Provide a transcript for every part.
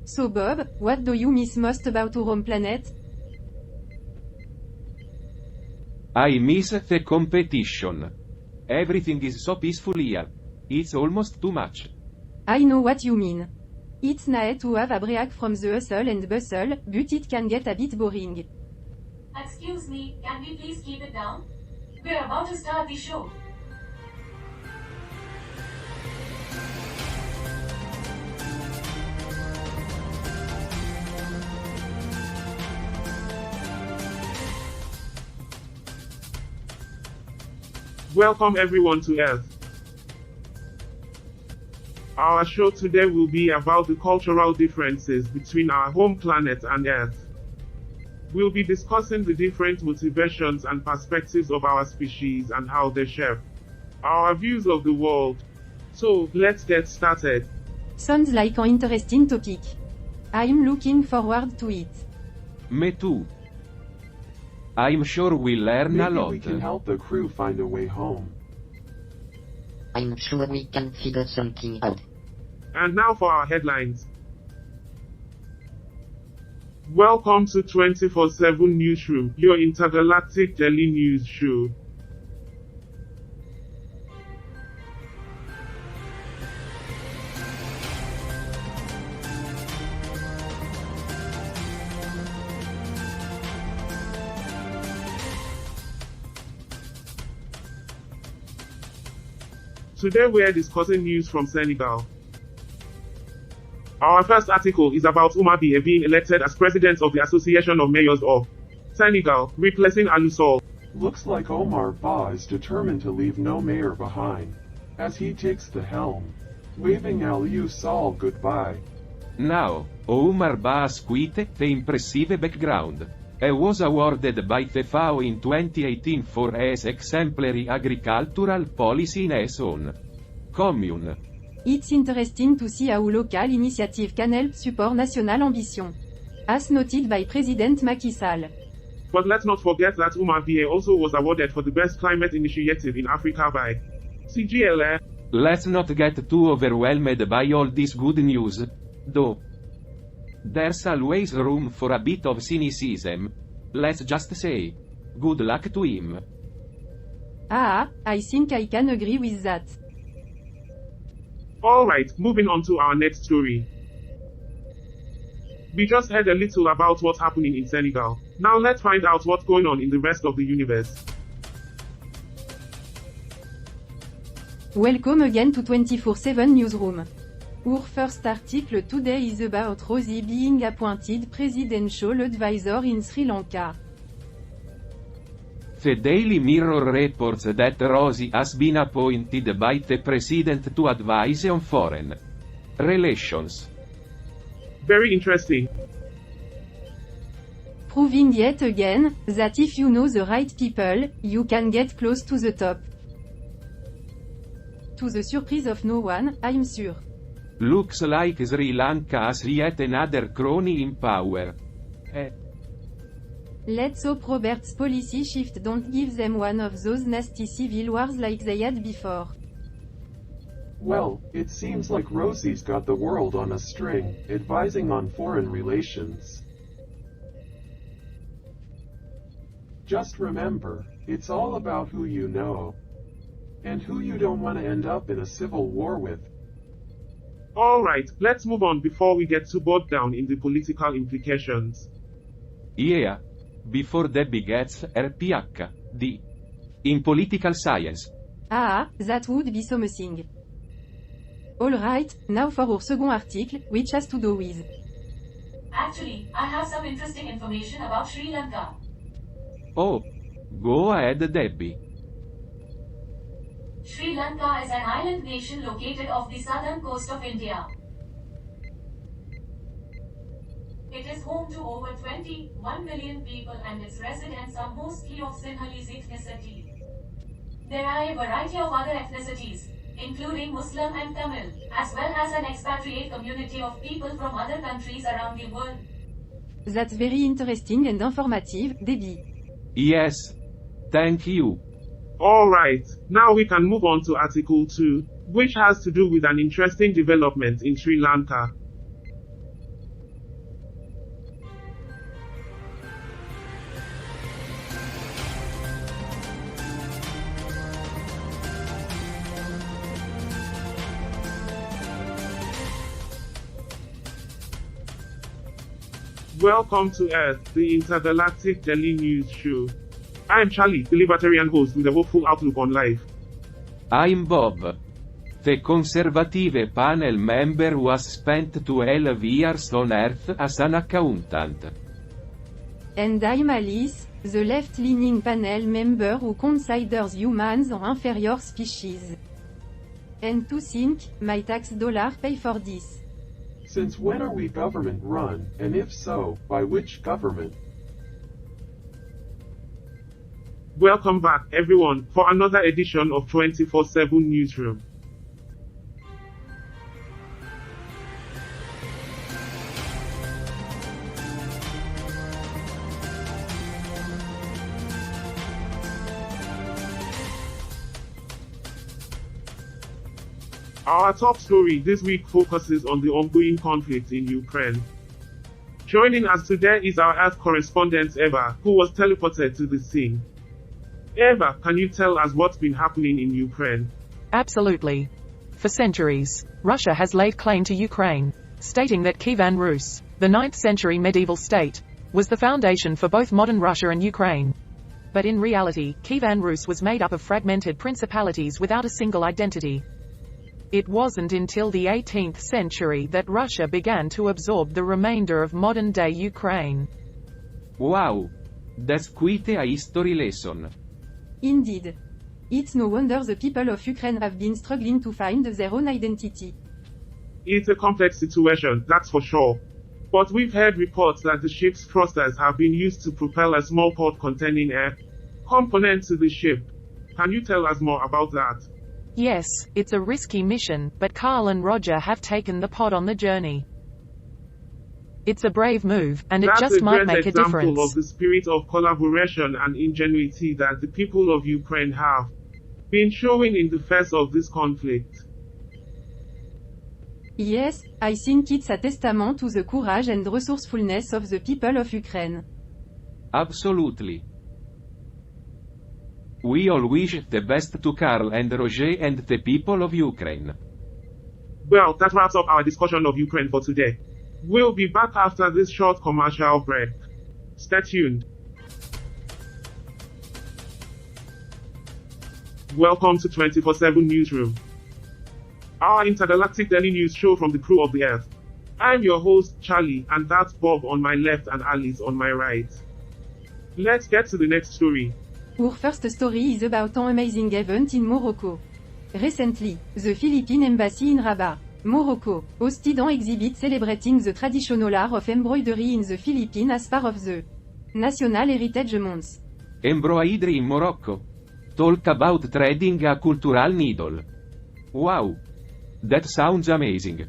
So Bob, what do you miss most about our home planet? I miss the competition. Everything is so peaceful here. It's almost too much. I know what you mean. It's nice to have a break from the hustle and bustle, but it can get a bit boring. Excuse me, can we please keep it down? We're about to start the show. Welcome everyone to Earth. Our show today will be about the cultural differences between our home planet and Earth. We'll be discussing the different motivations and perspectives of our species and how they shape our views of the world. So, let's get started. Sounds like an interesting topic. I'm looking forward to it. Me too. I'm sure we'll learn a Maybe lot. we can help the crew find a way home. I'm sure we can figure something out. And now for our headlines. Welcome to 24/7 Newsroom, your intergalactic daily news show. Today we are discussing news from Senegal. Our first article is about Oumar Bié being elected as president of the Association of Mayors of Senegal, replacing Aliou Sow. Looks like Omar Ba is determined to leave no mayor behind, as he takes the helm, waving Aliou Sow goodbye. Now, Omar Ba has quit the impressive background. He was awarded by the FAO in 2018 for his exemplary agricultural policy in his own commune. It's interesting to see how local initiative can help support national ambition. As noted by President Macky Sall. But let's not forget that Oumar Bié also was awarded for the best climate initiative in Africa by CGLA. Let's not get too overwhelmed by all this good news, though. There's always room for a bit of cynicism. Let's just say, good luck to him. I think I can agree with that. Alright, moving on to our next story. We just heard a little about what's happening in Senegal. Now let's find out what's going on in the rest of the universe. Welcome again to 24/7 Newsroom. Our first article today is about Rosie being appointed presidential advisor in Sri Lanka. The Daily Mirror reports that Rosie has been appointed by the president to advise on foreign relations. Very interesting. Proving yet again, that if you know the right people, you can get close to the top. To the surprise of no one, I'm sure. Looks like Sri Lanka has yet another crony in power. Let's hope Robert's policy shift don't give them one of those nasty civil wars like they had before. Well, it seems like Rosie's got the world on a string, advising on foreign relations. Just remember, it's all about who you know, and who you don't want to end up in a civil war with. Alright, let's move on before we get too bogged down in the political implications. Yeah. Before Debbie gets her PhD in political science. That would be something. Alright, now for our second article, which has to do with. Actually, I have some interesting information about Sri Lanka. Oh, go ahead, Debbie. Sri Lanka is an island nation located off the southern coast of India. It is home to over 21 million people and its residents are mostly of Sinhalese ethnicity. There are a variety of other ethnicities, including Muslim and Tamil, as well as an expatriate community of people from other countries around the world. That's very interesting and informative, Debbie. Yes. Thank you. Alright, now we can move on to Article 2, which has to do with an interesting development in Sri Lanka. Welcome to Earth, the intergalactic daily news show. I'm Charlie, the libertarian host with a hopeful outlook on life. I'm Bob, the conservative panel member who has spent 12 years on Earth as an accountant. And I'm Alice, the left-leaning panel member who considers humans an inferior species. And to think, my tax dollar pay for this. Since when are we government run, and if so, by which government? Welcome back, everyone, for another edition of 24/7 Newsroom. Our top story this week focuses on the ongoing conflict in Ukraine. Joining us today is our Earth correspondent Eva, who was teleported to the scene. Eva, can you tell us what's been happening in Ukraine? Absolutely. For centuries, Russia has laid claim to Ukraine, stating that Kievan Rus, the 9th century medieval state, was the foundation for both modern Russia and Ukraine. But in reality, Kievan Rus was made up of fragmented principalities without a single identity. It wasn't until the 18th century that Russia began to absorb the remainder of modern-day Ukraine. Wow! That's quite a history lesson. Indeed. It's no wonder the people of Ukraine have been struggling to find their own identity. It's a complex situation, that's for sure. But we've heard reports that the ship's thrusters have been used to propel a small pod containing air component to the ship. Can you tell us more about that? Yes, it's a risky mission, but Carl and Roger have taken the pod on the journey. It's a brave move, and it just might make a difference. That's a great example of the spirit of collaboration and ingenuity that the people of Ukraine have been showing in the face of this conflict. Yes, I think it's a testament to the courage and resourcefulness of the people of Ukraine. Absolutely. We all wish the best to Carl and Roger and the people of Ukraine. Well, that wraps up our discussion of Ukraine for today. We'll be back after this short commercial break. Stay tuned. Welcome to 24/7 Newsroom, our intergalactic daily news show from the crew of the Earth. I'm your host, Charlie, and that's Bob on my left and Alice on my right. Let's get to the next story. Our first story is about an amazing event in Morocco. Recently, the Philippine Embassy in Rabat, Morocco, hosted an exhibit celebrating the traditional art of embroidery in the Philippines as part of the National Heritage Month. Embroidery in Morocco. Talk about trading a cultural needle. Wow! That sounds amazing.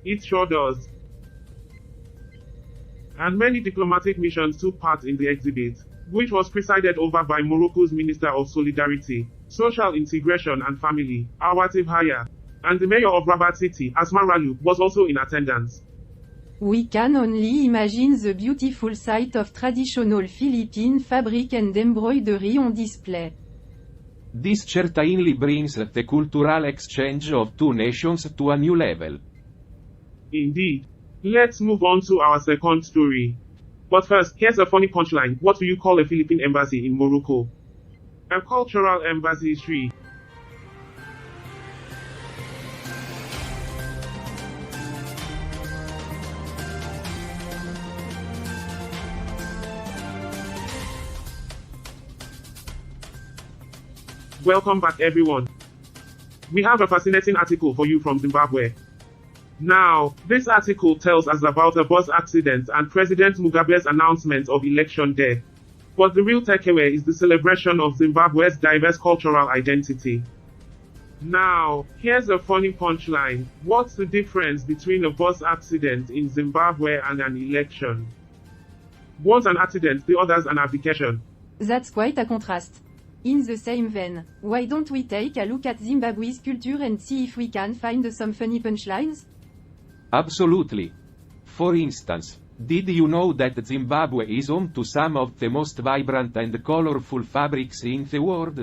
It sure does. And many diplomatic missions took part in the exhibit, which was presided over by Morocco's Minister of Solidarity, Social Integration and Family, Awatif Haya, and the mayor of Rabat City, Asma Ralu, was also in attendance. We can only imagine the beautiful sight of traditional Philippine fabric and embroidery on display. This certainly brings the cultural exchange of two nations to a new level. Indeed. Let's move on to our second story. But first, here's a funny punchline. What do you call a Philippine embassy in Morocco? A cultural embassy. Welcome back, everyone. We have a fascinating article for you from Zimbabwe. Now, this article tells us about a bus accident and President Mugabe's announcement of election day. But the real takeaway is the celebration of Zimbabwe's diverse cultural identity. Now, here's a funny punchline. What's the difference between a bus accident in Zimbabwe and an election? One's an accident, the other's an abdication. That's quite a contrast. In the same vein, why don't we take a look at Zimbabwe's culture and see if we can find some funny punchlines? Absolutely. For instance, did you know that Zimbabwe is home to some of the most vibrant and colorful fabrics in the world?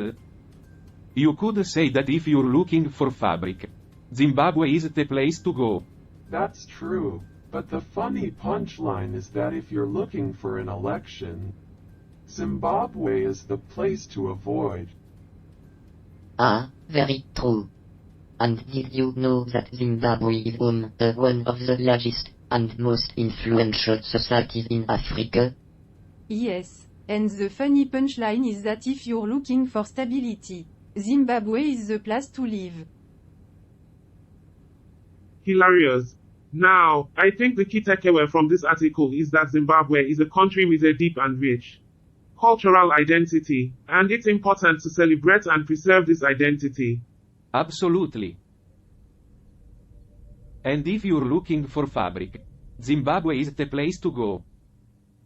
You could say that if you're looking for fabric, Zimbabwe is the place to go. That's true. But the funny punchline is that if you're looking for an election, Zimbabwe is the place to avoid. Ah, very true. And did you know that Zimbabwe is home to one of the largest and most influential societies in Africa? Yes. And the funny punchline is that if you're looking for stability, Zimbabwe is the place to live. Hilarious. Now, I think the key takeaway from this article is that Zimbabwe is a country with a deep and rich cultural identity, and it's important to celebrate and preserve this identity. Absolutely. And if you're looking for fabric, Zimbabwe is the place to go.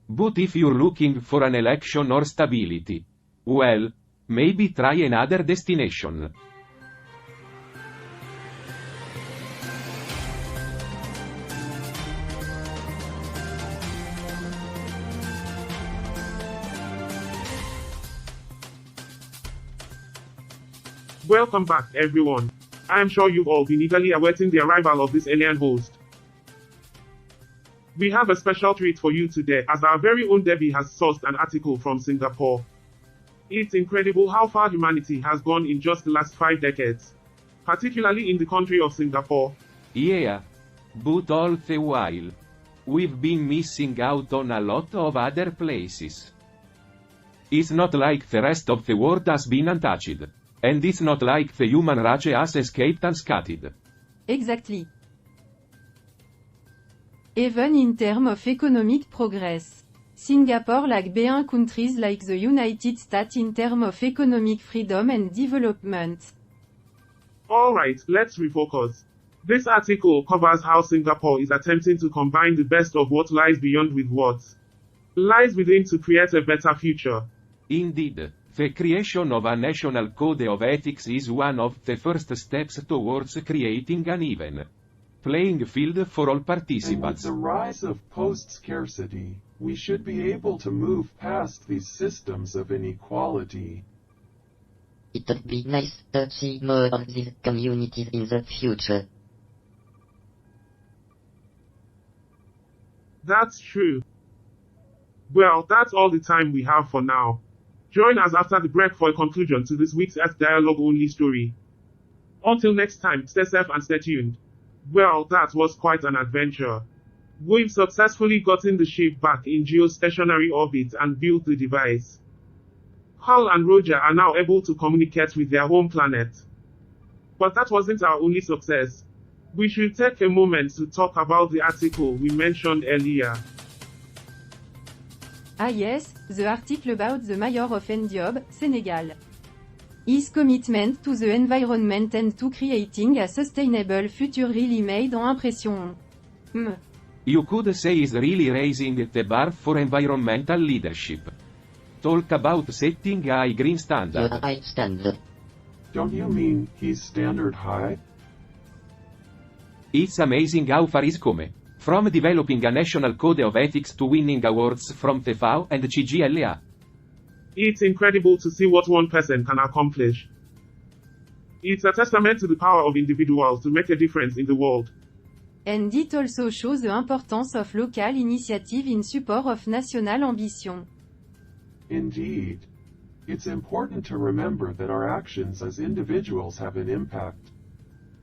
But if you're looking for an election or stability, well, maybe try another destination. Welcome back, everyone. I am sure you've all been eagerly awaiting the arrival of this alien host. We have a special treat for you today, as our very own Debbie has sourced an article from Singapore. It's incredible how far humanity has gone in just the last 5 decades, particularly in the country of Singapore. Yeah. But all the while, we've been missing out on a lot of other places. It's not like the rest of the world has been untouched. And it's not like the human race has escaped unscathed. Exactly. Even in terms of economic progress, Singapore lag behind countries like the United States in terms of economic freedom and development. Alright, let's refocus. This article covers how Singapore is attempting to combine the best of what lies beyond with what lies within to create a better future. Indeed. The creation of a national code of ethics is one of the first steps towards creating an even playing field for all participants. And with the rise of post-scarcity, we should be able to move past these systems of inequality. It would be nice to see more of these communities in the future. That's true. Well, that's all the time we have for now. Join us after the break for a conclusion to this week's Earth Dialogue Only story. Until next time, stay safe and stay tuned. Well, that was quite an adventure. We've successfully gotten the ship back in geostationary orbit and built the device. Hal and Roger are now able to communicate with their home planet. But that wasn't our only success. We should take a moment to talk about the article we mentioned earlier. Ah yes, the article about the mayor of Ndiob, Senegal. His commitment to the environment and to creating a sustainable future really made an impression. You could say he's really raising the bar for environmental leadership. Talk about setting a high green standard. Your high standard. Don't you mean he's standard high? It's amazing how far he's come. From developing a national code of ethics to winning awards from the FAO and CGLA. It's incredible to see what one person can accomplish. It's a testament to the power of individuals to make a difference in the world. And it also shows the importance of local initiative in support of national ambition. Indeed. It's important to remember that our actions as individuals have an impact,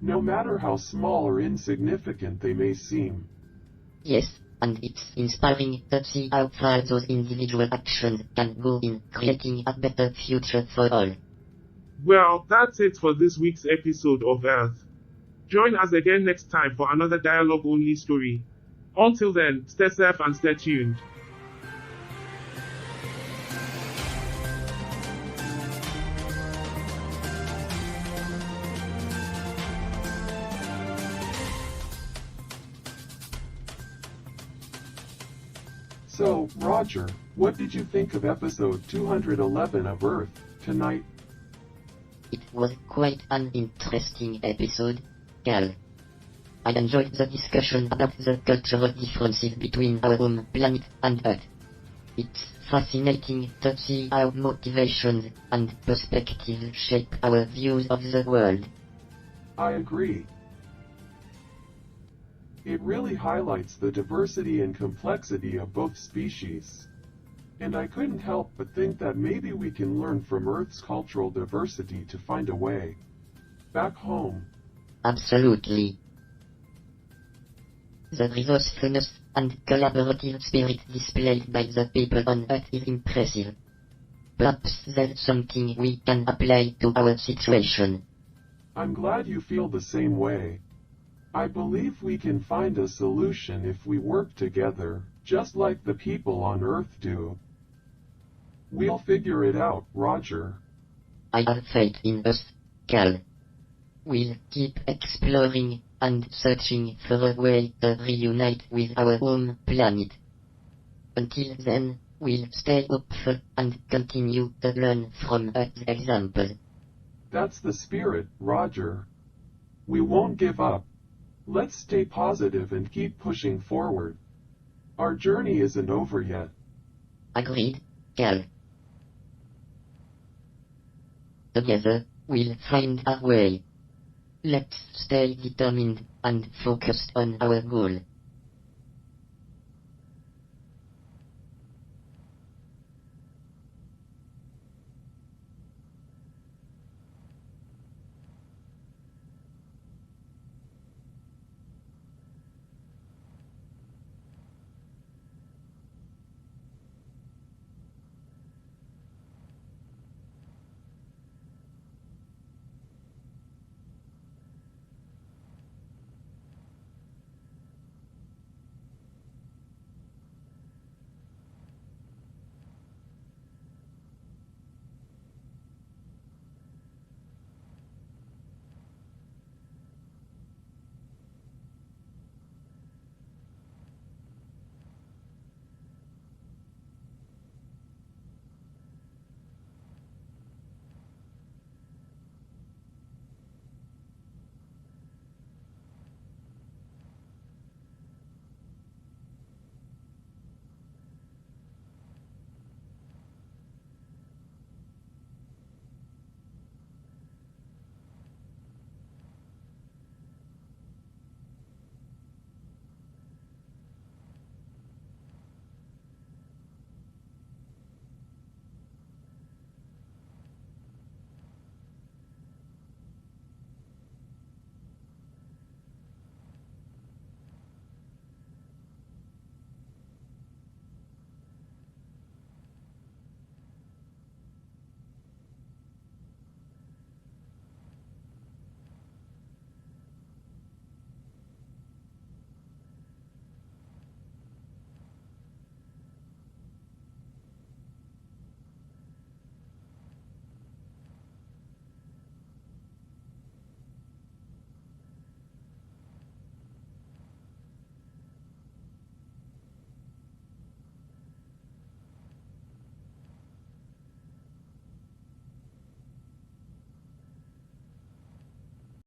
no matter how small or insignificant they may seem. Yes, and it's inspiring to see how far those individual actions can go in creating a better future for all. Well, that's it for this week's episode of Earth. Join us again next time for another dialogue-only story. Until then, stay safe and stay tuned. So, Roger, what did you think of episode 211 of Earth tonight? It was quite an interesting episode, Cal. I enjoyed the discussion about the cultural differences between our home planet and Earth. It's fascinating to see how motivations and perspectives shape our views of the world. I agree. It really highlights the diversity and complexity of both species. And I couldn't help but think that maybe we can learn from Earth's cultural diversity to find a way back home. Absolutely. The resourcefulness and collaborative spirit displayed by the people on Earth is impressive. Perhaps there's something we can apply to our situation. I'm glad you feel the same way. I believe we can find a solution if we work together, just like the people on Earth do. We'll figure it out, Roger. I have faith in us, Cal. We'll keep exploring and searching for a way to reunite with our home planet. Until then, we'll stay hopeful and continue to learn from Earth's example. That's the spirit, Roger. We won't give up. Let's stay positive and keep pushing forward. Our journey isn't over yet. Agreed, Cal. Together, we'll find our way. Let's stay determined and focused on our goal.